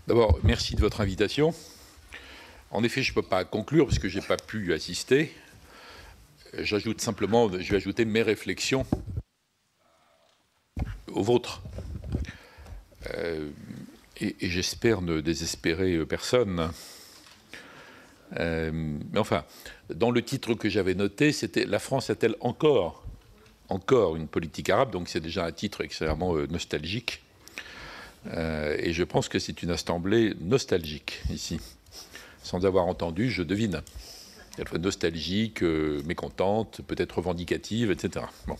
D'abord, merci de votre invitation. En effet, je ne peux pas conclure parce que je n'ai pas pu assister. J'ajoute simplement, je vais ajouter mes réflexions aux vôtres. Et j'espère ne désespérer personne. Mais enfin, dans le titre que j'avais noté, c'était « La France a-t-elle encore une politique arabe ?» Donc c'est déjà un titre extrêmement nostalgique. Et je pense que c'est une assemblée nostalgique ici. Sans avoir entendu, je devine. Elle soit nostalgique, mécontente, peut-être revendicative, etc. Bon.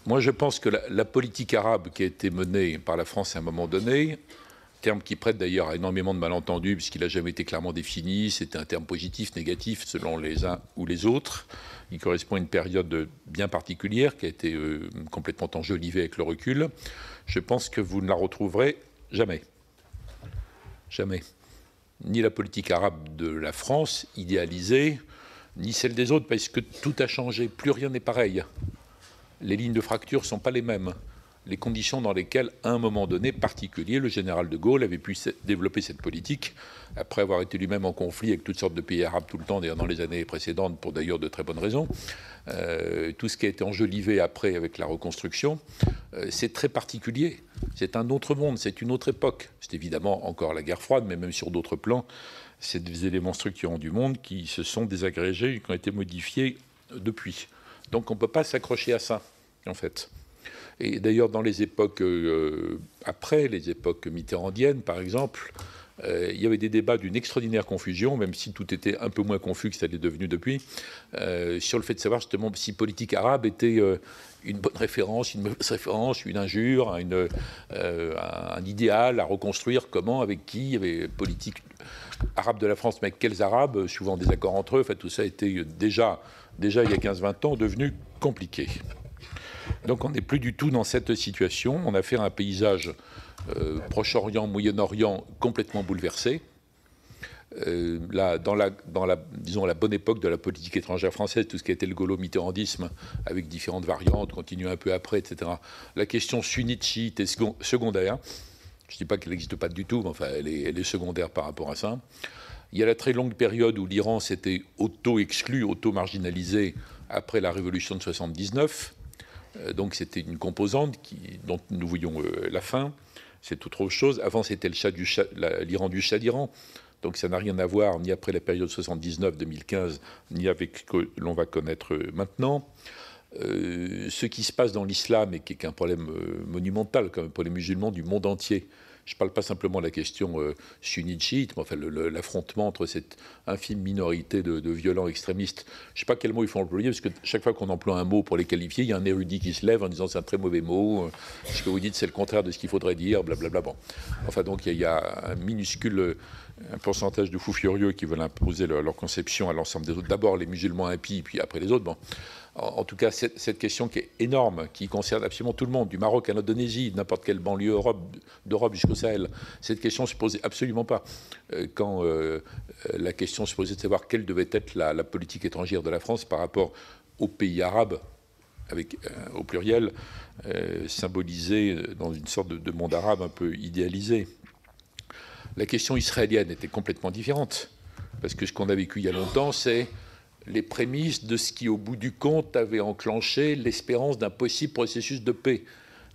Moi, je pense que la politique arabe qui a été menée par la France à un moment donné, terme qui prête d'ailleurs à énormément de malentendus, puisqu'il n'a jamais été clairement défini, c'était un terme positif, négatif, selon les uns ou les autres. Il correspond à une période bien particulière qui a été complètement enjolivée avec le recul. Je pense que vous ne la retrouverez jamais. Jamais. Ni la politique arabe de la France, idéalisée, ni celle des autres, parce que tout a changé. Plus rien n'est pareil. Les lignes de fracture ne sont pas les mêmes. Les conditions dans lesquelles, à un moment donné particulier, le général de Gaulle avait pu développer cette politique, après avoir été lui-même en conflit avec toutes sortes de pays arabes tout le temps, d'ailleurs dans les années précédentes, pour d'ailleurs de très bonnes raisons. Tout ce qui a été enjolivé après avec la reconstruction, c'est très particulier. C'est un autre monde, c'est une autre époque. C'est évidemment encore la guerre froide, mais même sur d'autres plans, c'est des éléments structurants du monde qui se sont désagrégés, qui ont été modifiés depuis. Donc on ne peut pas s'accrocher à ça, en fait. Et d'ailleurs, dans les époques après, les époques mitterrandiennes, par exemple, il y avait des débats d'une extraordinaire confusion, même si tout était un peu moins confus que ça l'est devenu depuis, sur le fait de savoir justement si politique arabe était une bonne référence, une mauvaise référence, une injure, un idéal à reconstruire, comment, avec qui, il y avait politique arabe de la France, mais avec quels arabes, souvent des accords entre eux, enfin, tout ça était déjà il y a 15-20 ans, devenu compliqué. Donc on n'est plus du tout dans cette situation. On a affaire à un paysage Proche-Orient, Moyen-Orient complètement bouleversé. Là, disons, la bonne époque de la politique étrangère française, tout ce qui a été le gaulo-mitterrandisme, avec différentes variantes, continue un peu après, etc. La question sunnite-chiite est secondaire. Je ne dis pas qu'elle n'existe pas du tout, mais enfin, elle est secondaire par rapport à ça. Il y a la très longue période où l'Iran s'était auto-exclu, auto-marginalisé après la révolution de 1979. Donc c'était une composante dont nous voyons la fin. C'est toute autre chose. Avant, c'était l'Iran du Shah d'Iran. Donc ça n'a rien à voir ni après la période 79-2015, ni avec ce que l'on va connaître maintenant. Ce qui se passe dans l'islam, et qui est un problème monumental, comme pour les musulmans du monde entier. Je ne parle pas simplement de la question sunnite-chiite, mais enfin l'affrontement entre cette infime minorité de violents extrémistes. Je ne sais pas quel mot il faut employer, parce que chaque fois qu'on emploie un mot pour les qualifier, il y a un érudit qui se lève en disant c'est un très mauvais mot, ce que vous dites c'est le contraire de ce qu'il faudrait dire, blablabla. Bon. Enfin donc il y a un minuscule pourcentage de fous furieux qui veulent imposer leur conception à l'ensemble des autres. D'abord les musulmans impies, puis après les autres. Bon. En tout cas, cette question qui est énorme, qui concerne absolument tout le monde, du Maroc à l'Indonésie, de n'importe quelle banlieue d'Europe jusqu'au Sahel, cette question ne se posait absolument pas. Quand la question se posait de savoir quelle devait être la politique étrangère de la France par rapport aux pays arabes, avec, au pluriel, symbolisé dans une sorte de monde arabe un peu idéalisé. La question israélienne était complètement différente, parce que ce qu'on a vécu il y a longtemps, c'est les prémices de ce qui, au bout du compte, avait enclenché l'espérance d'un possible processus de paix.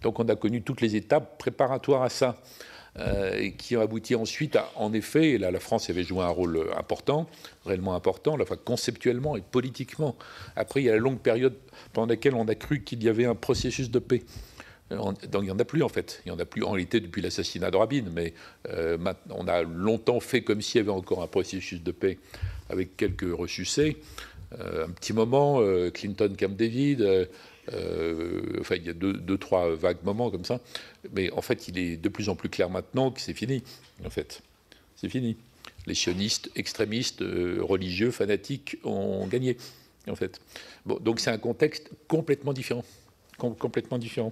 Donc on a connu toutes les étapes préparatoires à ça, et qui ont abouti ensuite à, en effet, et là la France avait joué un rôle important, réellement important, à la fois conceptuellement et politiquement. Après, il y a la longue période pendant laquelle on a cru qu'il y avait un processus de paix. Donc il n'y en a plus en fait, il n'y en a plus en réalité depuis l'assassinat de Rabin, mais on a longtemps fait comme s'il y avait encore un processus de paix avec quelques ressucés. Un petit moment, Clinton, Camp David, enfin il y a deux, trois vagues moments comme ça, mais en fait il est de plus en plus clair maintenant que c'est fini, en fait, c'est fini. Les sionistes, extrémistes, religieux, fanatiques ont gagné, en fait. Bon, donc c'est un contexte complètement différent, complètement différent.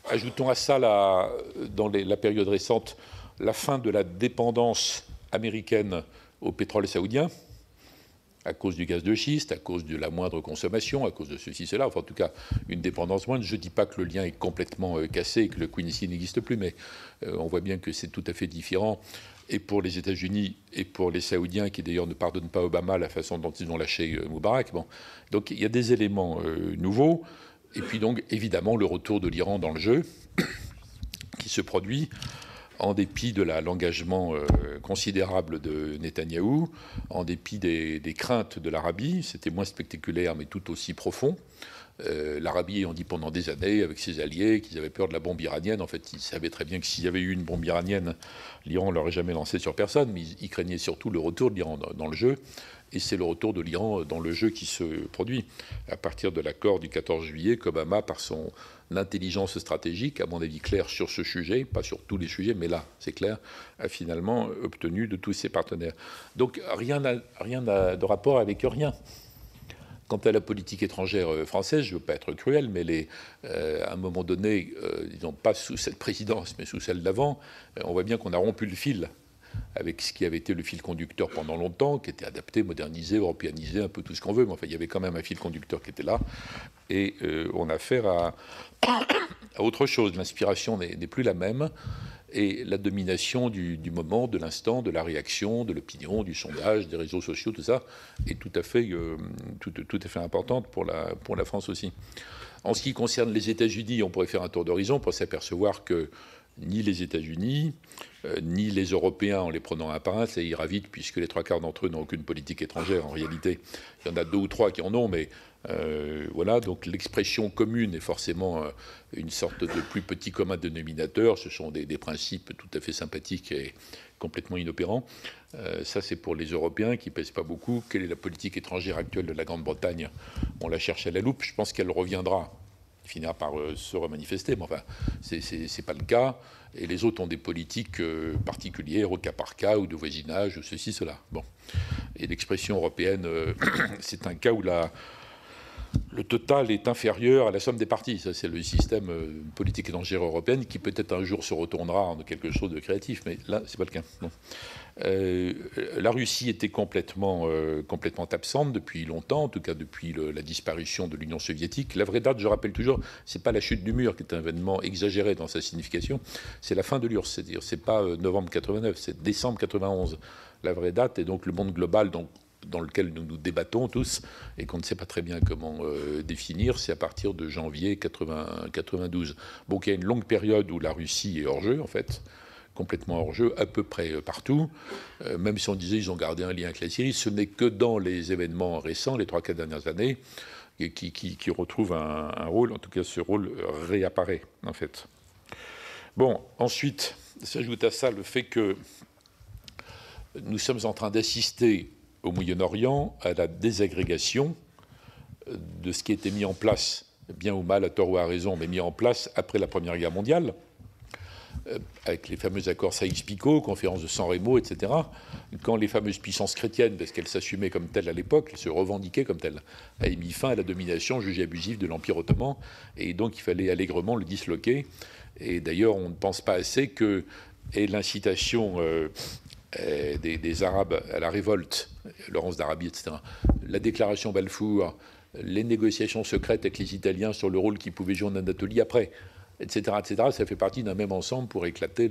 Ajoutons à ça, dans la période récente, la fin de la dépendance américaine au pétrole saoudien, à cause du gaz de schiste, à cause de la moindre consommation, à cause de ceci, cela, enfin en tout cas une dépendance moindre. Je ne dis pas que le lien est complètement cassé et que le Quincy n'existe plus, mais on voit bien que c'est tout à fait différent. Et pour les États-Unis et pour les Saoudiens, qui d'ailleurs ne pardonnent pas Obama la façon dont ils ont lâché Moubarak. Bon. Donc il y a des éléments nouveaux. Et puis donc évidemment le retour de l'Iran dans le jeu, qui se produit en dépit de l'engagement considérable de Netanyahou, en dépit des craintes de l'Arabie. C'était moins spectaculaire mais tout aussi profond. L'Arabie ayant dit pendant des années, avec ses alliés, qu'ils avaient peur de la bombe iranienne. En fait, ils savaient très bien que s'il y avait eu une bombe iranienne, l'Iran ne l'aurait jamais lancée sur personne, mais ils craignaient surtout le retour de l'Iran dans le jeu. Et c'est le retour de l'Iran dans le jeu qui se produit à partir de l'accord du 14 juillet qu'Obama, par son intelligence stratégique, à mon avis claire sur ce sujet, pas sur tous les sujets, mais là, c'est clair, a finalement obtenu de tous ses partenaires. Donc rien n'a de rapport avec rien. Quant à la politique étrangère française, je ne veux pas être cruel, mais à un moment donné, disons pas sous cette présidence, mais sous celle d'avant, on voit bien qu'on a rompu le fil avec ce qui avait été le fil conducteur pendant longtemps, qui était adapté, modernisé, européanisé, un peu tout ce qu'on veut, mais enfin, il y avait quand même un fil conducteur qui était là, et on a affaire à autre chose. L'inspiration n'est plus la même, et la domination du moment, de l'instant, de la réaction, de l'opinion, du sondage, des réseaux sociaux, tout ça, est tout à fait importante pour la France aussi. En ce qui concerne les États-Unis, on pourrait faire un tour d'horizon pour s'apercevoir que ni les États-Unis, ni les Européens, en les prenant un par un, ça ira vite, puisque les 3/4 d'entre eux n'ont aucune politique étrangère. En réalité, il y en a 2 ou 3 qui en ont, mais voilà. Donc l'expression commune est forcément une sorte de plus petit commun dénominateur. Ce sont des principes tout à fait sympathiques et complètement inopérants. Ça, c'est pour les Européens qui ne pèsent pas beaucoup. Quelle est la politique étrangère actuelle de la Grande-Bretagne? On la cherche à la loupe. Je pense qu'elle reviendra. Finira par se remanifester, mais enfin, c'est pas le cas. Et les autres ont des politiques particulières, au cas par cas, ou de voisinage, ou ceci, cela. Bon. Et l'expression européenne, c'est un cas où le total est inférieur à la somme des parties. Ça, c'est le système politique étrangère européenne qui peut-être un jour se retournera en quelque chose de créatif, mais là, c'est pas le cas. Bon. La Russie était complètement absente depuis longtemps, en tout cas depuis la disparition de l'Union soviétique. La vraie date, je rappelle toujours, c'est pas la chute du mur qui est un événement exagéré dans sa signification, c'est la fin de l'URSS, c'est-à-dire c'est pas novembre 89, c'est décembre 91. La vraie date est donc le monde global dans lequel nous nous débattons tous et qu'on ne sait pas très bien comment définir, c'est à partir de janvier 92. Donc il y a une longue période où la Russie est hors jeu, en fait, complètement hors jeu, à peu près partout. Même si on disait qu'ils ont gardé un lien avec la Syrie, ce n'est que dans les événements récents, les 3-4 dernières années, qui retrouvent un rôle, en tout cas ce rôle réapparaît, en fait. Bon, ensuite, s'ajoute à ça le fait que nous sommes en train d'assister au Moyen-Orient à la désagrégation de ce qui a été mis en place, bien ou mal, à tort ou à raison, mais mis en place après la Première Guerre mondiale, avec les fameux accords Saïx-Picot, conférence de San Remo, etc., quand les fameuses puissances chrétiennes, parce qu'elles s'assumaient comme telles à l'époque, elles se revendiquaient comme telles, avaient mis fin à la domination jugée abusive de l'Empire ottoman, et donc il fallait allègrement le disloquer. Et d'ailleurs, on ne pense pas assez que l'incitation des Arabes à la révolte, Laurence d'Arabie, etc., la déclaration Balfour, les négociations secrètes avec les Italiens sur le rôle qu'ils pouvaient jouer en Anatolie après, etc., ça fait partie d'un même ensemble pour éclater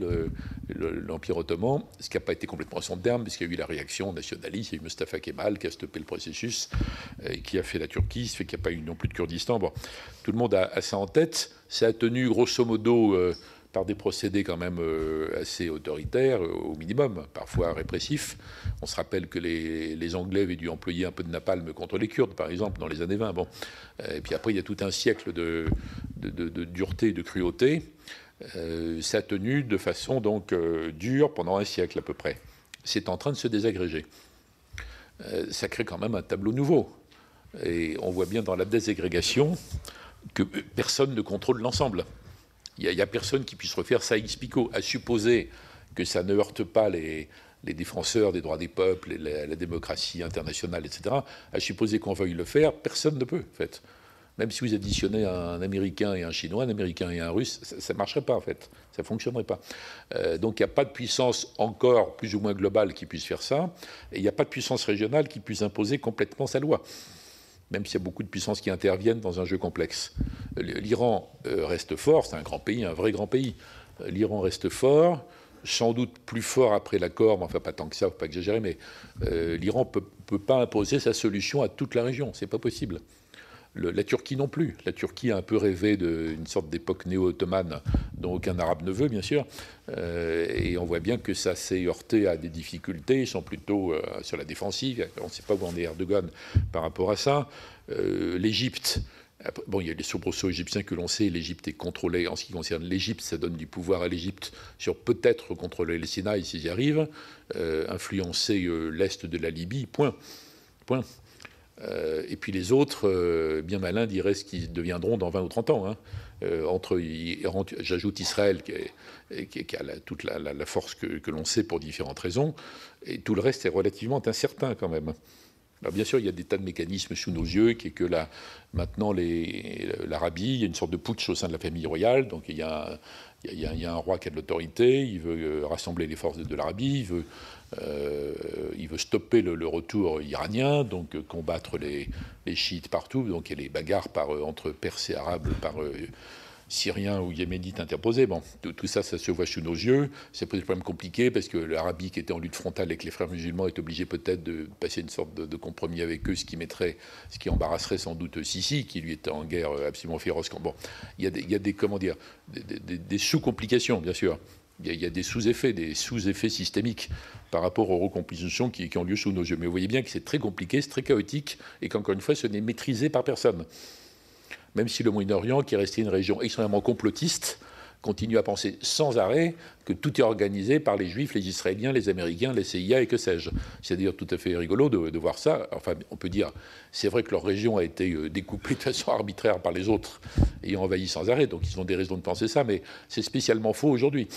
l'Empire ottoman, ce qui n'a pas été complètement son terme, parce qu'il y a eu la réaction nationaliste, il y a eu Mustafa Kemal qui a stoppé le processus, qui a fait la Turquie, ce fait qu'il n'y a pas eu non plus de Kurdistan. Bon, tout le monde a ça en tête. Ça a tenu grosso modo par des procédés quand même assez autoritaires, au minimum, parfois répressifs. On se rappelle que les Anglais avaient dû employer un peu de napalm contre les Kurdes, par exemple, dans les années 20. Bon. Et puis après, il y a tout un siècle de dureté et de cruauté. Ça a tenu de façon donc dure pendant un siècle à peu près. C'est en train de se désagréger. Ça crée quand même un tableau nouveau. Et on voit bien dans la désagrégation que personne ne contrôle l'ensemble. Il n'y a personne qui puisse refaire Saïx-Picot, à supposer que ça ne heurte pas les défenseurs des droits des peuples, et la démocratie internationale, etc. À supposer qu'on veuille le faire, personne ne peut, en fait. Même si vous additionnez un Américain et un Chinois, un Américain et un Russe, ça ne marcherait pas en fait, ça ne fonctionnerait pas. Donc il n'y a pas de puissance encore plus ou moins globale qui puisse faire ça, et il n'y a pas de puissance régionale qui puisse imposer complètement sa loi, même s'il y a beaucoup de puissances qui interviennent dans un jeu complexe. L'Iran reste fort, c'est un grand pays, un vrai grand pays. L'Iran reste fort, sans doute plus fort après l'accord, mais enfin pas tant que ça, il ne faut pas exagérer, mais l'Iran ne peut pas imposer sa solution à toute la région, c'est pas possible. La Turquie non plus. La Turquie a un peu rêvé d'une sorte d'époque néo-ottomane dont aucun arabe ne veut, bien sûr. Et on voit bien que ça s'est heurté à des difficultés. Ils sont plutôt sur la défensive. On ne sait pas où en est Erdogan par rapport à ça. L'Égypte. Bon, il y a les soubresauts égyptiens que l'on sait. L'Égypte est contrôlée. En ce qui concerne l'Égypte, ça donne du pouvoir à l'Égypte sur peut-être contrôler le Sinaï s'ils y arrivent, influencer l'est de la Libye. Point. Point. Et puis les autres, bien malins, diraient ce qu'ils deviendront dans 20 ou 30 ans. Hein. J'ajoute Israël, qui a toute la force que l'on sait pour différentes raisons, et tout le reste est relativement incertain quand même. Alors bien sûr, il y a des tas de mécanismes sous nos yeux, qui est que maintenant l'Arabie, il y a une sorte de putsch au sein de la famille royale, donc il y a un roi qui a de l'autorité, il veut rassembler les forces de l'Arabie, il veut stopper le retour iranien, donc combattre les chiites partout. Donc il y a les bagarres entre Perses et Arabes par Syriens ou Yéménites interposés. Bon, tout ça, ça se voit sous nos yeux. C'est peut-être un problème compliqué parce que l'Arabie, qui était en lutte frontale avec les frères musulmans, est obligée peut-être de passer une sorte de compromis avec eux, ce qui embarrasserait sans doute Sisi, qui lui était en guerre absolument féroce. Bon, il y a des comment dire, des sous-complications, bien sûr. Il y a des sous-effets systémiques par rapport aux recompositions qui ont lieu sous nos yeux. Mais vous voyez bien que c'est très compliqué, c'est très chaotique, et qu'encore une fois, ce n'est maîtrisé par personne. Même si le Moyen-Orient, qui est resté une région extrêmement complotiste, continue à penser sans arrêt que tout est organisé par les Juifs, les Israéliens, les Américains, les CIA et que sais-je. C'est d'ailleurs tout à fait rigolo de voir ça. Enfin, on peut dire, c'est vrai que leur région a été découpée de façon arbitraire par les autres et envahie sans arrêt, donc ils ont des raisons de penser ça, mais c'est spécialement faux aujourd'hui.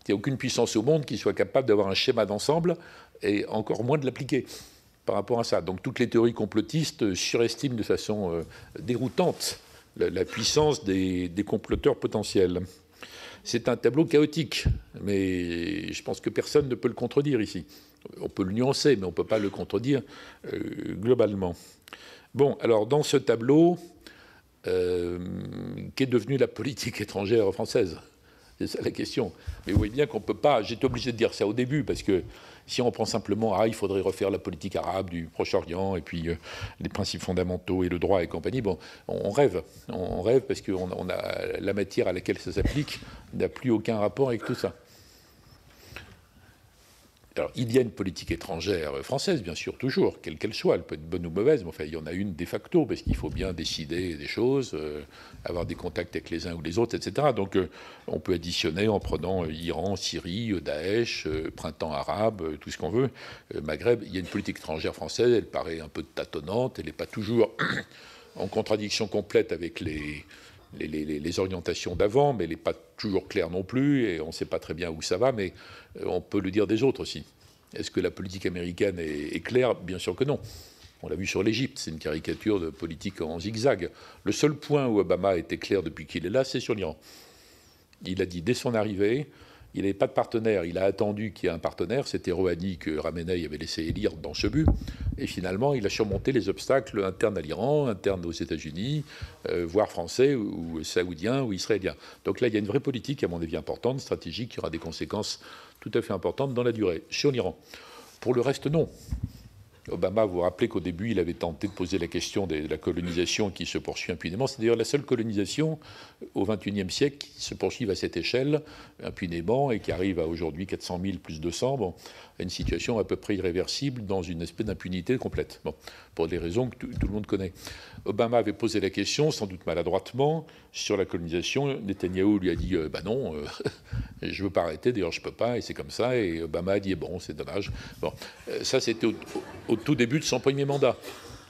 Il n'y a aucune puissance au monde qui soit capable d'avoir un schéma d'ensemble et encore moins de l'appliquer par rapport à ça. Donc toutes les théories complotistes surestiment de façon déroutante la puissance des comploteurs potentiels. C'est un tableau chaotique, mais je pense que personne ne peut le contredire ici. On peut le nuancer, mais on ne peut pas le contredire globalement. Bon, alors dans ce tableau, qu'est devenue la politique étrangère française ? C'est ça la question. Mais vous voyez bien qu'on ne peut pas... J'étais obligé de dire ça au début, parce que si on prend simplement, il faudrait refaire la politique arabe du Proche-Orient, et puis les principes fondamentaux et le droit et compagnie, bon, on rêve. On rêve parce que la matière à laquelle ça s'applique n'a plus aucun rapport avec tout ça. Alors, il y a une politique étrangère française, bien sûr, toujours, quelle qu'elle soit. Elle peut être bonne ou mauvaise, mais enfin, il y en a une de facto, parce qu'il faut bien décider des choses, avoir des contacts avec les uns ou les autres, etc. Donc, on peut additionner en prenant Iran, Syrie, Daesh, printemps arabe, tout ce qu'on veut, Maghreb. Il y a une politique étrangère française, elle paraît un peu tâtonnante, elle n'est pas toujours en contradiction complète avec les orientations d'avant, mais elle n'est pas toujours claire non plus, et on ne sait pas très bien où ça va, mais on peut le dire des autres aussi. Est-ce que la politique américaine est claire ? Bien sûr que non. On l'a vu sur l'Égypte, c'est une caricature de politique en zigzag. Le seul point où Obama était clair depuis qu'il est là, c'est sur l'Iran. Il a dit dès son arrivée, il n'avait pas de partenaire, il a attendu qu'il y ait un partenaire, c'était Rouhani que Khamenei avait laissé élire dans ce but, et finalement il a surmonté les obstacles internes à l'Iran, internes aux États-Unis, voire français ou saoudiens ou israéliens. Donc là il y a une vraie politique, à mon avis importante, stratégique, qui aura des conséquences tout à fait importantes dans la durée, sur l'Iran. Pour le reste, non. Obama, vous vous rappelez qu'au début, il avait tenté de poser la question de la colonisation qui se poursuit impunément. C'est d'ailleurs la seule colonisation au XXIe siècle qui se poursuit à cette échelle, impunément, et qui arrive à aujourd'hui 400 000 plus 200, bon, à une situation à peu près irréversible dans une espèce d'impunité complète, bon, pour des raisons que tout le monde connaît. Obama avait posé la question, sans doute maladroitement, sur la colonisation. Netanyahou lui a dit non, je ne veux pas arrêter, d'ailleurs je ne peux pas, et c'est comme ça. Et Obama a dit bon, c'est dommage. Bon, ça, c'était au tout début de son premier mandat.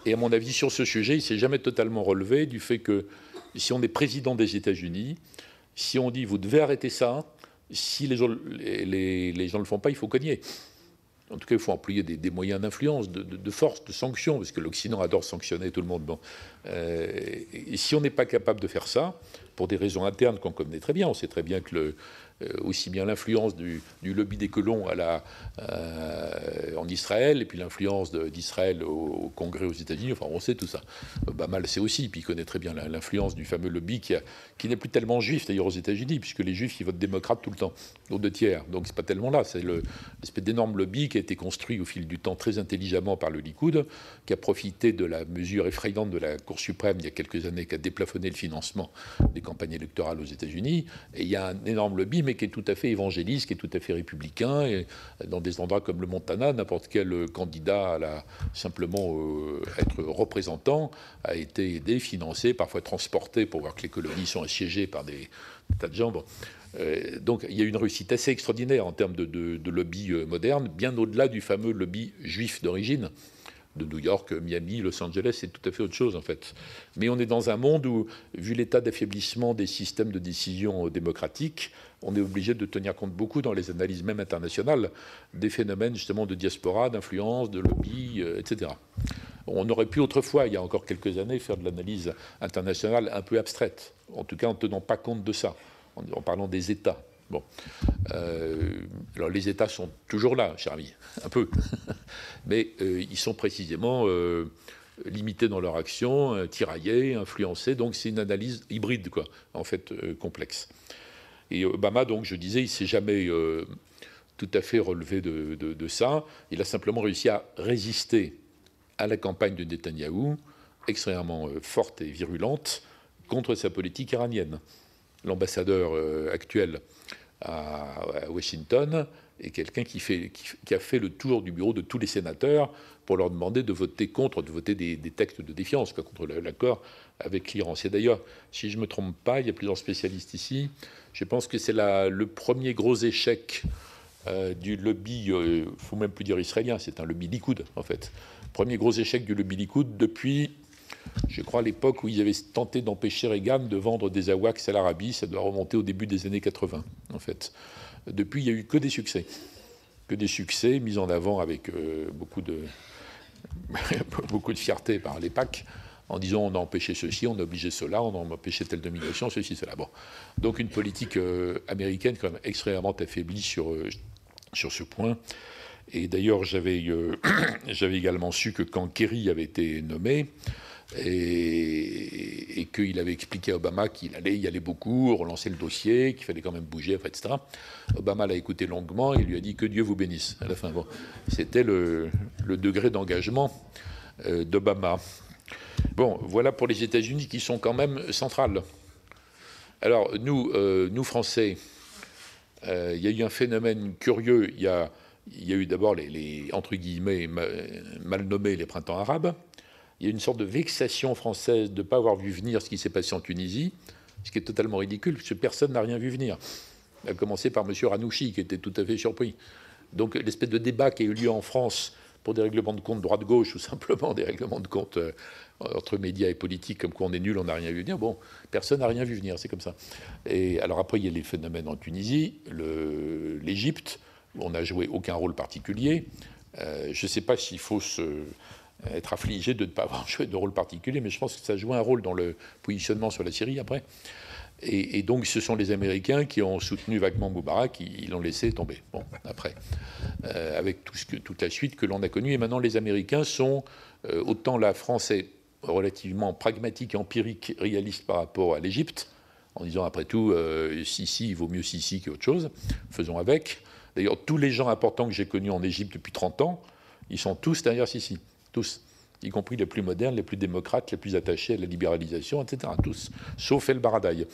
Et à mon avis, sur ce sujet, il ne s'est jamais totalement relevé du fait que si on est président des États-Unis, si on dit vous devez arrêter ça, si les gens ne le font pas, il faut cogner. En tout cas, il faut employer des moyens d'influence, de force, de sanction, parce que l'Occident adore sanctionner tout le monde. Bon. Et si on n'est pas capable de faire ça, pour des raisons internes qu'on connaît très bien, on sait très bien que aussi bien l'influence du lobby des colons en Israël, et puis l'influence d'Israël au Congrès aux États-Unis, enfin on sait tout ça. Obama le sait aussi, puis il connaît très bien l'influence du fameux lobby qui n'est plus tellement juif d'ailleurs aux États-Unis, puisque les juifs ils votent démocrate tout le temps, aux 2/3. Donc c'est pas tellement là, c'est l'espèce d'énorme lobby qui a été construit au fil du temps très intelligemment par le Likoud, qui a profité de la mesure effrayante de la Cour suprême il y a quelques années, qui a déplafonné le financement des campagnes électorales aux États-Unis. Et il y a un énorme lobby, mais qui est tout à fait évangéliste, qui est tout à fait républicain. Et dans des endroits comme le Montana, n'importe quel candidat à simplement être représentant a été aidé, financé, parfois transporté pour voir que les colonies sont assiégées par des tas de gens. Bon. Donc il y a une réussite assez extraordinaire en termes de lobby moderne, bien au-delà du fameux lobby juif d'origine de New York, Miami, Los Angeles, c'est tout à fait autre chose en fait. Mais on est dans un monde où, vu l'état d'affaiblissement des systèmes de décision démocratiques, on est obligé de tenir compte beaucoup dans les analyses même internationales des phénomènes justement de diaspora, d'influence, de lobby, etc. On aurait pu autrefois, il y a encore quelques années, faire de l'analyse internationale un peu abstraite, en tout cas en ne tenant pas compte de ça, en parlant des États. Bon. Alors les États sont toujours là, cher ami, un peu, mais ils sont précisément limités dans leur action, tiraillés, influencés, donc c'est une analyse hybride, quoi, en fait, complexe. Et Obama, donc, je disais, il ne s'est jamais tout à fait relevé de ça. Il a simplement réussi à résister à la campagne de Netanyahou, extrêmement forte et virulente, contre sa politique iranienne. L'ambassadeur actuel à Washington est quelqu'un qui a fait le tour du bureau de tous les sénateurs pour leur demander de voter contre, de voter des textes de défiance contre l'accord avec l'Iran. C'est d'ailleurs, si je ne me trompe pas, il y a plusieurs spécialistes ici, je pense que c'est le premier gros échec du lobby, il ne faut même plus dire israélien, c'est un lobby Likoud en fait. Premier gros échec du lobby Likoud depuis, je crois, l'époque où ils avaient tenté d'empêcher Reagan de vendre des AWACS à l'Arabie. Ça doit remonter au début des années 80, en fait. Depuis, il n'y a eu que des succès. Que des succès mis en avant avec beaucoup de fierté par les PAC, en disant on a empêché ceci, on a obligé cela, on a empêché telle domination, ceci, cela. Bon. Donc une politique américaine quand même extrêmement affaiblie sur ce point. Et d'ailleurs, j'avais également su que quand Kerry avait été nommé, et qu'il avait expliqué à Obama qu'il allait y aller beaucoup, relancer le dossier, qu'il fallait quand même bouger, etc. Obama l'a écouté longuement et lui a dit que Dieu vous bénisse à la fin. Bon, c'était le degré d'engagement d'Obama. Bon, voilà pour les États-Unis qui sont quand même centrales. Alors, nous Français, il y a eu un phénomène curieux. Il y a eu d'abord les entre guillemets mal nommés les printemps arabes. Il y a une sorte de vexation française de ne pas avoir vu venir ce qui s'est passé en Tunisie, ce qui est totalement ridicule, parce que personne n'a rien vu venir. À commencer par M. Ranouchi, qui était tout à fait surpris. Donc l'espèce de débat qui a eu lieu en France pour des règlements de compte droite-gauche, ou simplement des règlements de compte entre médias et politiques, comme quoi on est nul, on n'a rien vu venir, bon, personne n'a rien vu venir, c'est comme ça. Et alors après, il y a les phénomènes en Tunisie, l'Égypte, où on n'a joué aucun rôle particulier. Je ne sais pas s'il faut être affligé de ne pas avoir joué de rôle particulier, mais je pense que ça joue un rôle dans le positionnement sur la Syrie après. Et donc ce sont les Américains qui ont soutenu vaguement Moubarak, ils l'ont laissé tomber. Bon, après, avec toute la suite que l'on a connue. Et maintenant, les Américains sont, autant la France est relativement pragmatique, empirique, réaliste par rapport à l'Égypte, en disant après tout, Sisi, il vaut mieux Sisi qu'autre chose, faisons avec. D'ailleurs, tous les gens importants que j'ai connus en Égypte depuis 30 ans, ils sont tous derrière Sisi. Tous, y compris les plus modernes, les plus démocrates, les plus attachés à la libéralisation, etc. Tous, sauf El Baradei,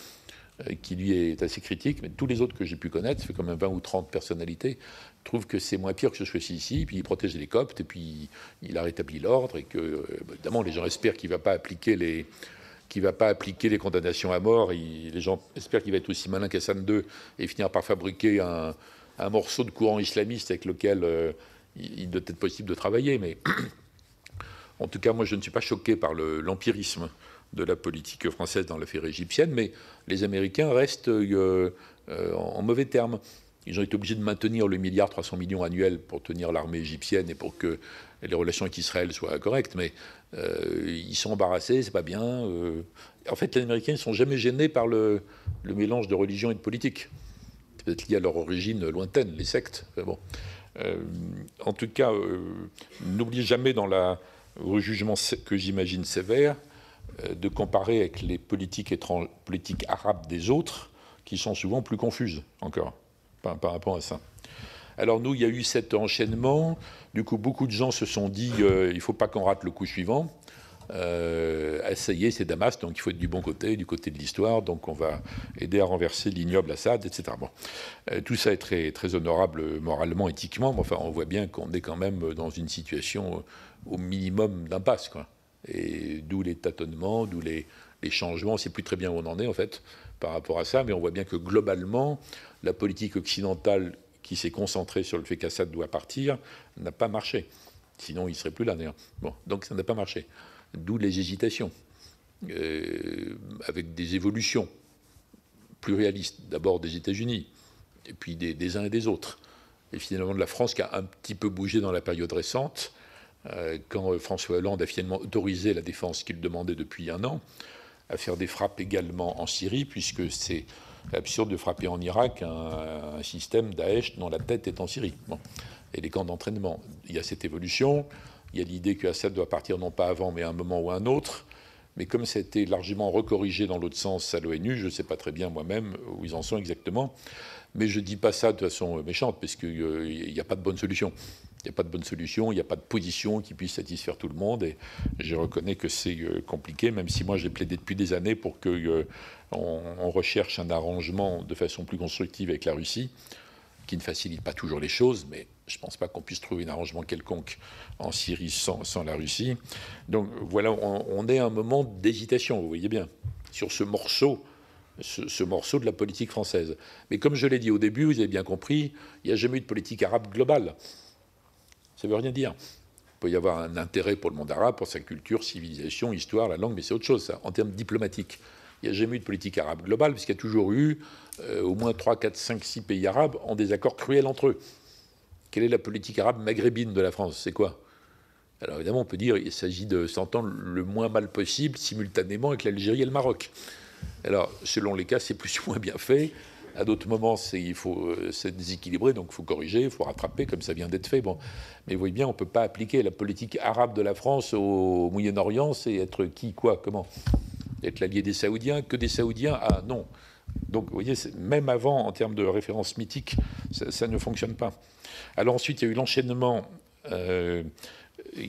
qui lui est assez critique, mais tous les autres que j'ai pu connaître, ça fait quand même 20 ou 30 personnalités, trouvent que c'est moins pire que ce soit ici, puis il protège les Coptes, et puis il a rétabli l'ordre, et que, évidemment, les gens espèrent qu'il ne va pas appliquer les condamnations à mort, les gens espèrent qu'il va être aussi malin qu'Hassan II, et finir par fabriquer un morceau de courant islamiste avec lequel il doit être possible de travailler, mais... En tout cas, moi, je ne suis pas choqué par l'empirisme de la politique française dans l'affaire égyptienne, mais les Américains restent en mauvais termes Ils ont été obligés de maintenir le 1,3 milliard annuel pour tenir l'armée égyptienne et pour que les relations avec Israël soient correctes, mais ils sont embarrassés, c'est pas bien. En fait, les Américains ne sont jamais gênés par le mélange de religion et de politique. C'est peut-être lié à leur origine lointaine, les sectes. Bon. En tout cas, n'oubliez jamais dans le jugement que j'imagine sévère de comparer avec les politiques arabes des autres, qui sont souvent plus confuses encore par rapport à ça. Alors nous, il y a eu cet enchaînement. Du coup, beaucoup de gens se sont dit il ne faut pas qu'on rate le coup suivant. Ça y est, c'est Damas, donc il faut être du bon côté, du côté de l'histoire. Donc on va aider à renverser l'ignoble Assad, etc. Bon. Tout ça est très, très honorable moralement, éthiquement, mais enfin, on voit bien qu'on est quand même dans une situation au minimum d'impasse, quoi. Et d'où les tâtonnements, d'où les changements. On ne sait plus très bien où on en est, en fait, par rapport à ça, mais on voit bien que globalement, la politique occidentale qui s'est concentrée sur le fait qu'Assad doit partir n'a pas marché. Sinon, il ne serait plus là, d'ailleurs. Bon, donc ça n'a pas marché. D'où les hésitations, avec des évolutions plus réalistes, d'abord des États-Unis, et puis des uns et des autres. Et finalement de la France qui a un petit peu bougé dans la période récente, quand François Hollande a finalement autorisé la défense qu'il demandait depuis un an, à faire des frappes également en Syrie, puisque c'est absurde de frapper en Irak un système Daesh dont la tête est en Syrie. Bon. Et les camps d'entraînement. Il y a cette évolution. Il y a l'idée que Assad doit partir non pas avant, mais à un moment ou à un autre. Mais comme ça a été largement recorrigé dans l'autre sens à l'ONU, je ne sais pas très bien moi-même où ils en sont exactement. Mais je ne dis pas ça de façon méchante, parce qu'il n'y a pas de bonne solution. Il n'y a pas de bonne solution, il n'y a pas de position qui puisse satisfaire tout le monde. Et je reconnais que c'est compliqué, même si moi j'ai plaidé depuis des années pour qu'on recherche un arrangement de façon plus constructive avec la Russie, qui ne facilite pas toujours les choses, mais je ne pense pas qu'on puisse trouver un arrangement quelconque en Syrie sans la Russie. Donc voilà, on est à un moment d'hésitation, vous voyez bien, sur ce morceau de la politique française. Mais comme je l'ai dit au début, vous avez bien compris, il n'y a jamais eu de politique arabe globale. Ça ne veut rien dire. Il peut y avoir un intérêt pour le monde arabe, pour sa culture, civilisation, histoire, la langue, mais c'est autre chose, ça, en termes diplomatiques. Il n'y a jamais eu de politique arabe globale, puisqu'il y a toujours eu au moins 3, 4, 5, 6 pays arabes en désaccord cruel entre eux. Quelle est la politique arabe maghrébine de la France? C'est quoi? Alors évidemment, on peut dire qu'il s'agit de s'entendre le moins mal possible simultanément avec l'Algérie et le Maroc. Alors, selon les cas, c'est plus ou moins bien fait. À d'autres moments, c'est déséquilibré, donc il faut corriger, il faut rattraper, comme ça vient d'être fait. Bon. Mais vous voyez bien, on ne peut pas appliquer la politique arabe de la France au Moyen-Orient, c'est être qui, quoi, comment? Être l'allié des Saoudiens, que des Saoudiens? Ah non. Donc, vous voyez, même avant, en termes de référence mythique, ça ne fonctionne pas. Alors ensuite, il y a eu l'enchaînement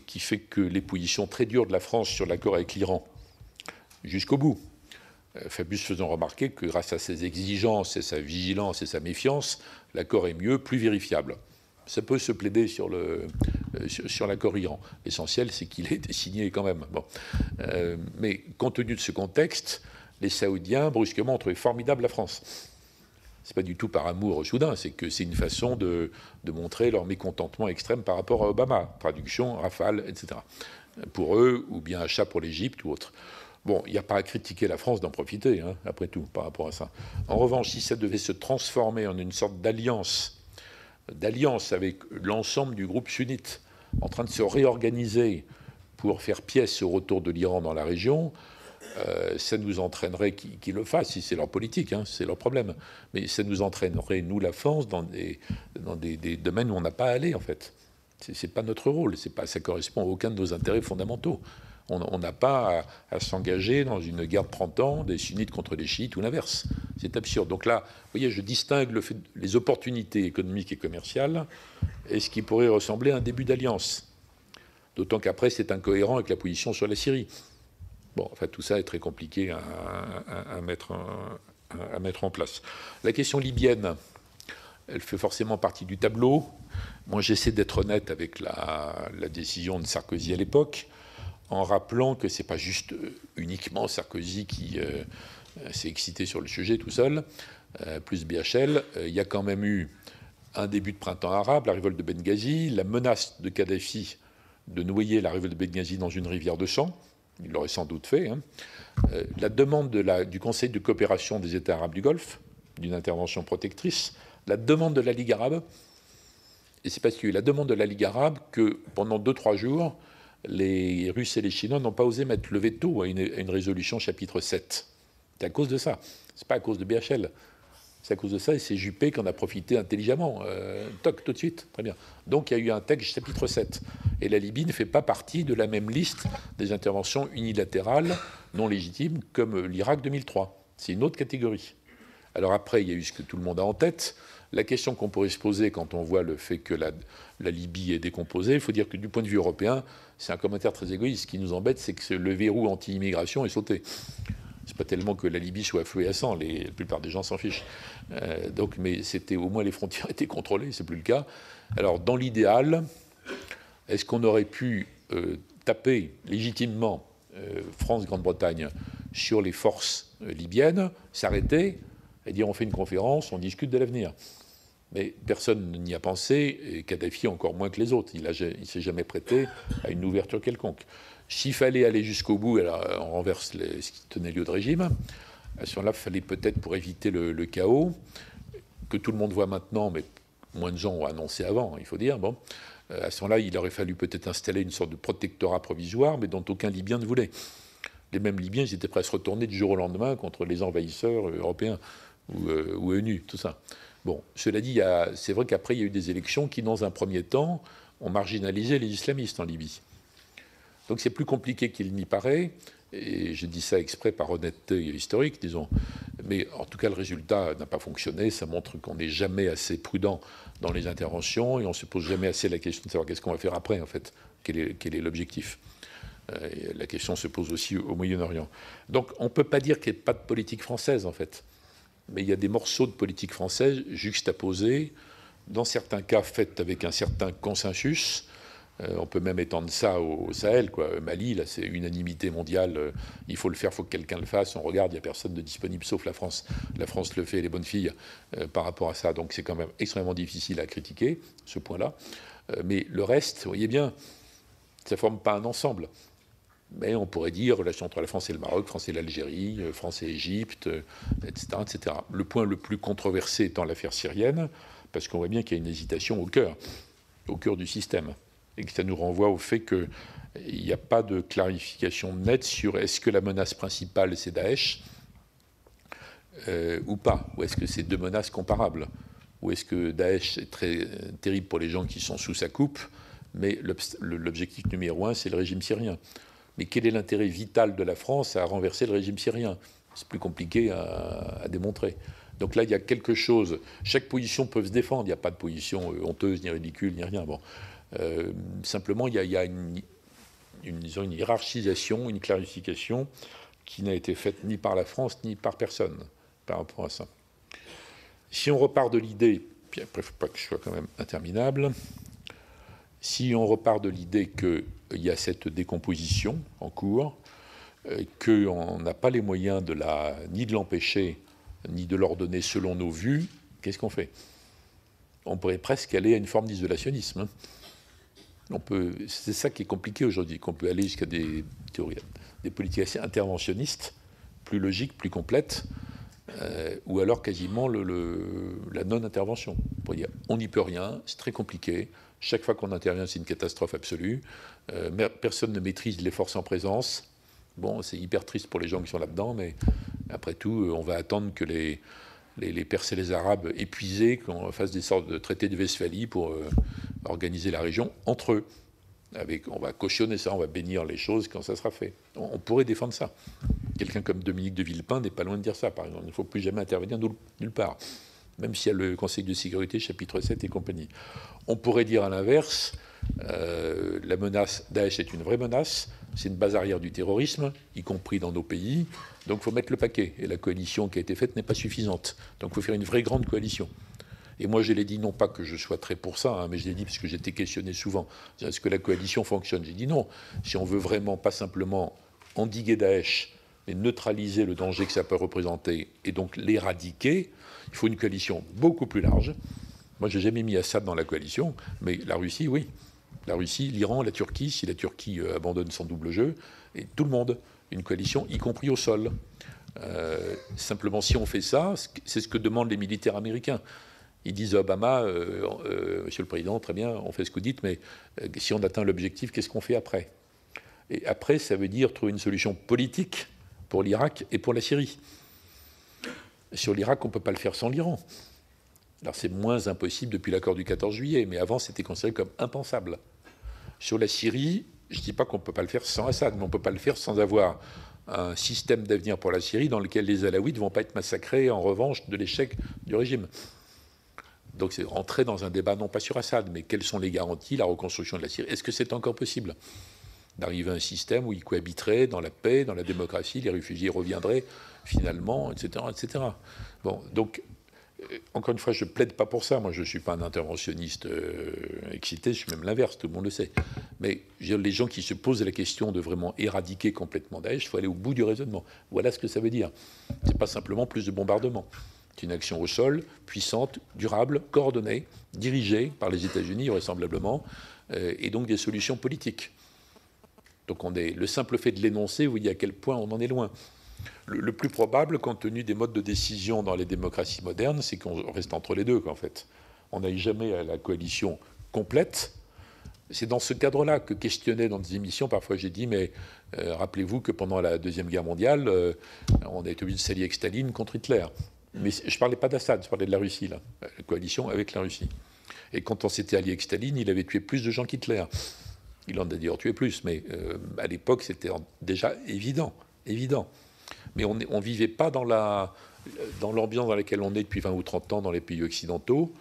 qui fait que les positions très dures de la France sur l'accord avec l'Iran, jusqu'au bout. Fabius faisant remarquer que grâce à ses exigences et sa vigilance et sa méfiance, l'accord est mieux, plus vérifiable. Ça peut se plaider sur l'accord Iran. L'essentiel, c'est qu'il ait été signé quand même. Bon. Mais compte tenu de ce contexte, les Saoudiens, brusquement, ont trouvé formidable la France. Ce n'est pas du tout par amour soudain, c'est que c'est une façon de montrer leur mécontentement extrême par rapport à Obama. Traduction, Rafale, etc. Pour eux, ou bien achat pour l'Égypte ou autre. Bon, il n'y a pas à critiquer la France d'en profiter, hein, après tout, par rapport à ça. En revanche, si ça devait se transformer en une sorte d'alliance avec l'ensemble du groupe sunnite, en train de se réorganiser pour faire pièce au retour de l'Iran dans la région, ça nous entraînerait, qu'ils le fassent, si c'est leur politique, hein, c'est leur problème, mais ça nous entraînerait, nous, la France, dans des domaines où on n'a pas à aller, en fait. C'est pas notre rôle, ça correspond à aucun de nos intérêts fondamentaux. On n'a pas à s'engager dans une guerre de 30 ans, des sunnites contre les chiites ou l'inverse. C'est absurde. Donc là, vous voyez, je distingue les opportunités économiques et commerciales et ce qui pourrait ressembler à un début d'alliance. D'autant qu'après, c'est incohérent avec la position sur la Syrie. Bon, enfin, tout ça est très compliqué à mettre en place. La question libyenne, elle fait forcément partie du tableau. Moi, j'essaie d'être honnête avec la décision de Sarkozy à l'époque, en rappelant que ce n'est pas juste uniquement Sarkozy qui s'est excité sur le sujet tout seul, plus BHL. Il y a quand même eu un début de printemps arabe, la révolte de Benghazi, la menace de Kadhafi de noyer la révolte de Benghazi dans une rivière de sang. Il l'aurait sans doute fait. Hein. La demande du Conseil de coopération des États arabes du Golfe, d'une intervention protectrice, La demande de la Ligue arabe, et c'est parce qu'il y a eu la demande de la Ligue arabe que pendant 2-3 jours, les Russes et les Chinois n'ont pas osé mettre le veto à une résolution chapitre 7. C'est à cause de ça. C'est pas à cause de BHL. C'est à cause de ça, et c'est Juppé qui en a profité intelligemment. Toc, tout de suite. Très bien. Donc il y a eu un texte chapitre 7. Et la Libye ne fait pas partie de la même liste des interventions unilatérales non légitimes comme l'Irak 2003. C'est une autre catégorie. Alors après, il y a eu ce que tout le monde a en tête. La question qu'on pourrait se poser quand on voit le fait que la Libye est décomposée, il faut dire que du point de vue européen, c'est un commentaire très égoïste. Ce qui nous embête, c'est que le verrou anti-immigration est sauté. C'est pas tellement que la Libye soit à feu et à sang, la plupart des gens s'en fichent. Mais c'était au moins les frontières étaient contrôlées, c'est plus le cas. Alors dans l'idéal, est-ce qu'on aurait pu taper légitimement France-Grande-Bretagne sur les forces libyennes, s'arrêter et dire on fait une conférence, on discute de l'avenir? Mais personne n'y a pensé, et Kadhafi encore moins que les autres. Il ne s'est jamais prêté à une ouverture quelconque. S'il fallait aller jusqu'au bout, alors on renverse ce qui tenait lieu de régime. À ce moment-là, il fallait peut-être, pour éviter le chaos, que tout le monde voit maintenant, mais moins de gens ont annoncé avant, il faut dire. Bon, à ce moment-là, il aurait fallu peut-être installer une sorte de protectorat provisoire, mais dont aucun Libyen ne voulait. Les mêmes Libyens, ils étaient prêts à se retourner du jour au lendemain contre les envahisseurs européens ou ONU, tout ça. Bon, cela dit, c'est vrai qu'après, il y a eu des élections qui, dans un premier temps, ont marginalisé les islamistes en Libye. Donc c'est plus compliqué qu'il n'y paraît, et je dis ça exprès par honnêteté historique, disons. Mais en tout cas, le résultat n'a pas fonctionné. Ça montre qu'on n'est jamais assez prudent dans les interventions et on ne se pose jamais assez la question de savoir qu'est-ce qu'on va faire après, en fait. Quel est l'objectif? La question se pose aussi au Moyen-Orient. Donc on ne peut pas dire qu'il n'y ait pas de politique française, en fait. Mais il y a des morceaux de politique française juxtaposés, dans certains cas faits avec un certain consensus. On peut même étendre ça au Sahel, quoi. Mali, là, c'est unanimité mondiale. Il faut le faire, il faut que quelqu'un le fasse. On regarde, il n'y a personne de disponible sauf la France. La France le fait, les bonnes filles, par rapport à ça. Donc c'est quand même extrêmement difficile à critiquer, ce point-là. Mais le reste, vous voyez bien, ça ne forme pas un ensemble. Mais on pourrait dire relation entre la France et le Maroc, France et l'Algérie, France et l'Égypte, etc., etc. Le point le plus controversé étant l'affaire syrienne, parce qu'on voit bien qu'il y a une hésitation au cœur du système. Et que ça nous renvoie au fait qu'il n'y a pas de clarification nette sur est-ce que la menace principale c'est Daesh ou pas, ou est-ce que c'est deux menaces comparables, ou est-ce que Daesh est très terrible pour les gens qui sont sous sa coupe, mais l'objectif numéro un c'est le régime syrien. Mais quel est l'intérêt vital de la France à renverser le régime syrien? C'est plus compliqué à démontrer. Donc là, il y a quelque chose. Chaque position peut se défendre. Il n'y a pas de position honteuse, ni ridicule, ni rien. Bon. Simplement, il y a une hiérarchisation, une clarification qui n'a été faite ni par la France, ni par personne par rapport à ça. Si on repart de l'idée, puis après, il ne faut pas que je sois quand même interminable, si on repart de l'idée qu'il y a cette décomposition en cours, qu'on n'a pas les moyens ni de l'empêcher, ni de l'ordonner selon nos vues, qu'est-ce qu'on fait? On pourrait presque aller à une forme d'isolationnisme. C'est ça qui est compliqué aujourd'hui, qu'on peut aller jusqu'à des théories, des politiques assez interventionnistes, plus logiques, plus complètes, ou alors quasiment la non-intervention. On pourrait dire, on n'y peut rien, c'est très compliqué. Chaque fois qu'on intervient, c'est une catastrophe absolue. Personne ne maîtrise les forces en présence. Bon, c'est hyper triste pour les gens qui sont là-dedans, mais après tout, on va attendre que les Perses et les Arabes épuisés, qu'on fasse des sortes de traités de Westphalie pour organiser la région entre eux. On va cautionner ça, on va bénir les choses quand ça sera fait. On pourrait défendre ça. Quelqu'un comme Dominique de Villepin n'est pas loin de dire ça, par exemple. Il ne faut plus jamais intervenir nulle part, même s'il y a le Conseil de sécurité, chapitre 7 et compagnie. On pourrait dire à l'inverse, la menace Daesh est une vraie menace, c'est une base arrière du terrorisme, y compris dans nos pays, donc il faut mettre le paquet. Et la coalition qui a été faite n'est pas suffisante. Donc il faut faire une vraie grande coalition. Et moi, je l'ai dit, non pas que je sois très pour ça, hein, mais je l'ai dit parce que j'ai été questionné souvent. Est-ce que la coalition fonctionne? J'ai dit non. Si on veut vraiment, pas simplement endiguer Daesh, mais neutraliser le danger que ça peut représenter, et donc l'éradiquer, il faut une coalition beaucoup plus large. Moi, je n'ai jamais mis Assad dans la coalition, mais la Russie, oui. La Russie, l'Iran, la Turquie, si la Turquie abandonne son double jeu, et tout le monde, une coalition, y compris au sol. Simplement, si on fait ça, c'est ce que demandent les militaires américains. Ils disent à Obama, Monsieur le Président, très bien, on fait ce que vous dites, mais si on atteint l'objectif, qu'est-ce qu'on fait après? Et après, ça veut dire trouver une solution politique pour l'Irak et pour la Syrie. Sur l'Irak, on ne peut pas le faire sans l'Iran. Alors c'est moins impossible depuis l'accord du 14 juillet, mais avant, c'était considéré comme impensable. Sur la Syrie, je ne dis pas qu'on ne peut pas le faire sans Assad, mais on ne peut pas le faire sans avoir un système d'avenir pour la Syrie dans lequel les Alaouites ne vont pas être massacrés en revanche de l'échec du régime. Donc c'est rentrer dans un débat non pas sur Assad, mais quelles sont les garanties, la reconstruction de la Syrie. Est-ce que c'est encore possible d'arriver à un système où ils cohabiteraient dans la paix, dans la démocratie, les réfugiés reviendraient finalement, etc. etc. Bon, donc, encore une fois, je ne plaide pas pour ça. Moi, je ne suis pas un interventionniste excité, je suis même l'inverse, tout le monde le sait. Mais les gens qui se posent la question de vraiment éradiquer complètement Daesh, il faut aller au bout du raisonnement. Voilà ce que ça veut dire. Ce n'est pas simplement plus de bombardements. C'est une action au sol, puissante, durable, coordonnée, dirigée par les États-Unis, vraisemblablement, et donc des solutions politiques. Donc le simple fait de l'énoncer, vous voyez à quel point on en est loin. Le plus probable, compte tenu des modes de décision dans les démocraties modernes, c'est qu'on reste entre les deux, en fait. On n'aille jamais à la coalition complète. C'est dans ce cadre-là que questionner dans des émissions, parfois j'ai dit, mais rappelez-vous que pendant la Deuxième Guerre mondiale, on a été obligé de s'allier avec Staline contre Hitler. Mais je ne parlais pas d'Assad, je parlais de la Russie, là, la coalition avec la Russie. Et quand on s'était allié avec Staline, il avait tué plus de gens qu'Hitler. Il en a d'ailleurs tué plus, mais à l'époque, c'était déjà évident. Mais on ne vivait pas dans l'ambiance dans laquelle on est depuis 20 ou 30 ans dans les pays occidentaux,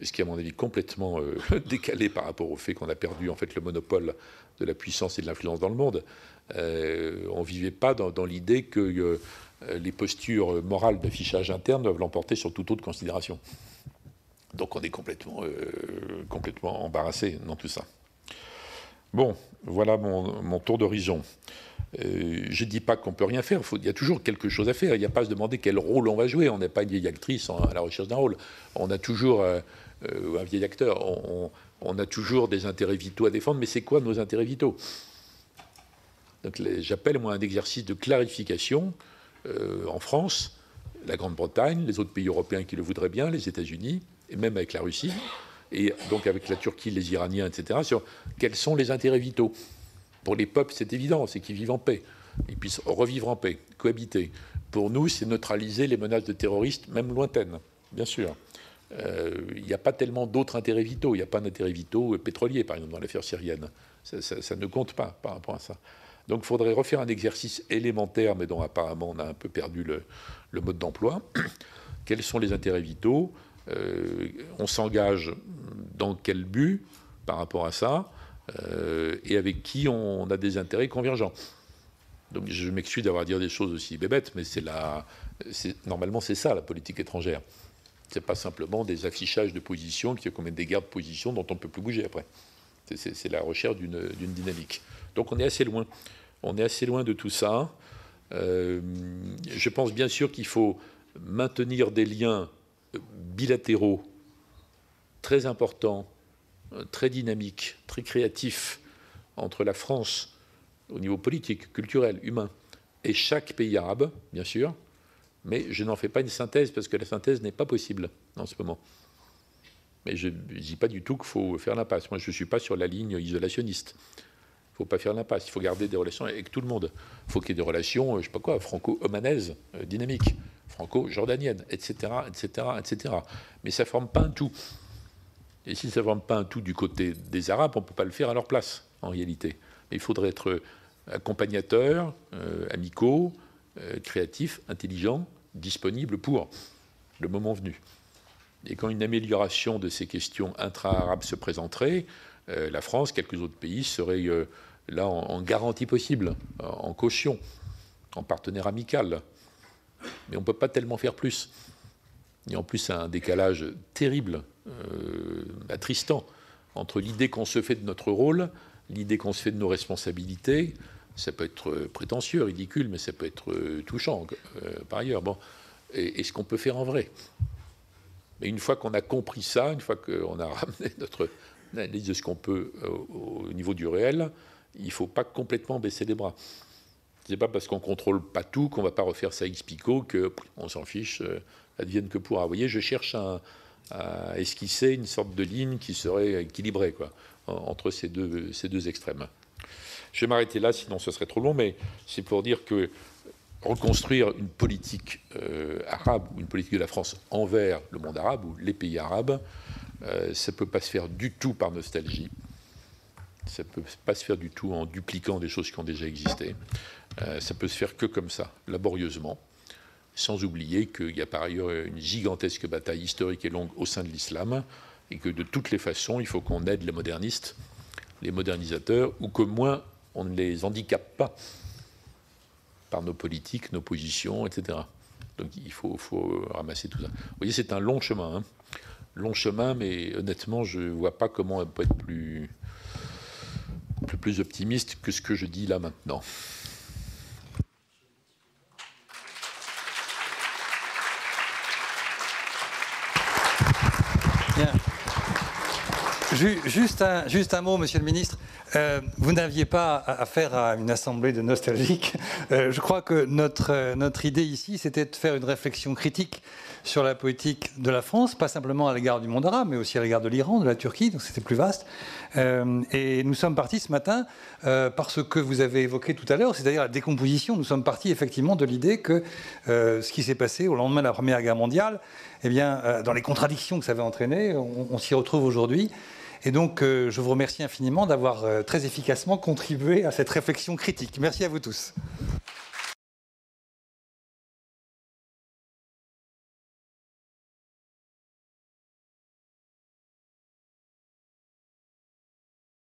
ce qui est, à mon avis, complètement décalé par rapport au fait qu'on a perdu en fait, le monopole de la puissance et de l'influence dans le monde. On ne vivait pas dans l'idée que les postures morales d'affichage interne doivent l'emporter sur toute autre considération. Donc on est complètement embarrassé dans tout ça. Bon, voilà mon tour d'horizon. Je ne dis pas qu'on ne peut rien faire, il y a toujours quelque chose à faire. Il n'y a pas à se demander quel rôle on va jouer. On n'est pas une vieille actrice à la recherche d'un rôle. On a toujours un vieil acteur. On a toujours des intérêts vitaux à défendre. Mais c'est quoi nos intérêts vitaux? Donc j'appelle, moi, un exercice de clarification en France, la Grande-Bretagne, les autres pays européens qui le voudraient bien, les États-Unis, et même avec la Russie, et donc avec la Turquie, les Iraniens, etc., sur quels sont les intérêts vitaux. Pour les peuples, c'est évident, c'est qu'ils vivent en paix. Ils puissent revivre en paix, cohabiter. Pour nous, c'est neutraliser les menaces de terroristes, même lointaines, bien sûr. Il n'y a pas tellement d'autres intérêts vitaux. Il n'y a pas d'intérêt vitaux pétrolier, par exemple, dans l'affaire syrienne. Ça ne compte pas par rapport à ça. Donc il faudrait refaire un exercice élémentaire, mais dont apparemment on a un peu perdu le mode d'emploi. Quels sont les intérêts vitaux? On s'engage dans quel but par rapport à ça? Et avec qui on a des intérêts convergents. Donc je m'excuse d'avoir à dire des choses aussi bébêtes, mais normalement c'est ça la politique étrangère. C'est pas simplement des affichages de position qui commettent des guerres de position dont on ne peut plus bouger après. C'est la recherche d'une dynamique. Donc on est assez loin. On est assez loin de tout ça. Je pense bien sûr qu'il faut maintenir des liens bilatéraux très importants, très dynamiques, très créatifs entre la France au niveau politique, culturel, humain, et chaque pays arabe, bien sûr, mais je n'en fais pas une synthèse parce que la synthèse n'est pas possible en ce moment. Mais je ne dis pas du tout qu'il faut faire l'impasse. Moi, je ne suis pas sur la ligne isolationniste. Il ne faut pas faire l'impasse. Il faut garder des relations avec tout le monde. Il faut qu'il y ait des relations, je ne sais pas quoi, franco-omanaises, dynamiques, franco-jordaniennes, etc., etc., etc. Mais ça ne forme pas un tout. Et si ça ne forme pas un tout du côté des Arabes, on ne peut pas le faire à leur place, en réalité. Mais il faudrait être accompagnateurs, amicaux, créatifs, intelligents, disponibles pour le moment venu. Et quand une amélioration de ces questions intra-arabes se présenterait, la France, quelques autres pays seraient là en garantie possible, en caution, en partenaire amical. Mais on ne peut pas tellement faire plus. Et en plus, c'est un décalage terrible, attristant, entre l'idée qu'on se fait de notre rôle, l'idée qu'on se fait de nos responsabilités. Ça peut être prétentieux, ridicule, mais ça peut être touchant, par ailleurs. Bon. Et ce qu'on peut faire en vrai. Mais une fois qu'on a compris ça, une fois qu'on a ramené notre analyse de ce qu'on peut au niveau du réel, il ne faut pas complètement baisser les bras. Ce n'est pas parce qu'on ne contrôle pas tout qu'on ne va pas refaire ça ex pico qu'on s'en fiche, advienne que pourra. Vous voyez, je cherche à esquisser une sorte de ligne qui serait équilibrée, quoi, entre ces deux extrêmes. Je vais m'arrêter là, sinon ce serait trop long, mais c'est pour dire que reconstruire une politique arabe, ou une politique de la France envers le monde arabe, ou les pays arabes, ça ne peut pas se faire du tout par nostalgie. Ça ne peut pas se faire du tout en dupliquant des choses qui ont déjà existé. Ça peut se faire que comme ça, laborieusement, sans oublier qu'il y a par ailleurs une gigantesque bataille historique et longue au sein de l'islam, et que de toutes les façons, il faut qu'on aide les modernistes, les modernisateurs, ou qu'au moins on ne les handicape pas par nos politiques, nos positions, etc. Donc il faut ramasser tout ça. Vous voyez, c'est un long chemin. Hein. Long chemin, mais honnêtement, je ne vois pas comment on peut être plus optimiste que ce que je dis là maintenant. Bien. Juste un mot, Monsieur le Ministre. Vous n'aviez pas affaire à une assemblée de nostalgiques. Je crois que notre idée ici, c'était de faire une réflexion critique sur la politique de la France, pas simplement à l'égard du monde arabe, mais aussi à l'égard de l'Iran, de la Turquie, donc c'était plus vaste. Et nous sommes partis ce matin par ce que vous avez évoqué tout à l'heure, c'est-à-dire la décomposition. Nous sommes partis effectivement de l'idée que ce qui s'est passé au lendemain de la Première Guerre mondiale, eh bien, dans les contradictions que ça avait entraîné, on s'y retrouve aujourd'hui. Et donc, je vous remercie infiniment d'avoir très efficacement contribué à cette réflexion critique. Merci à vous tous.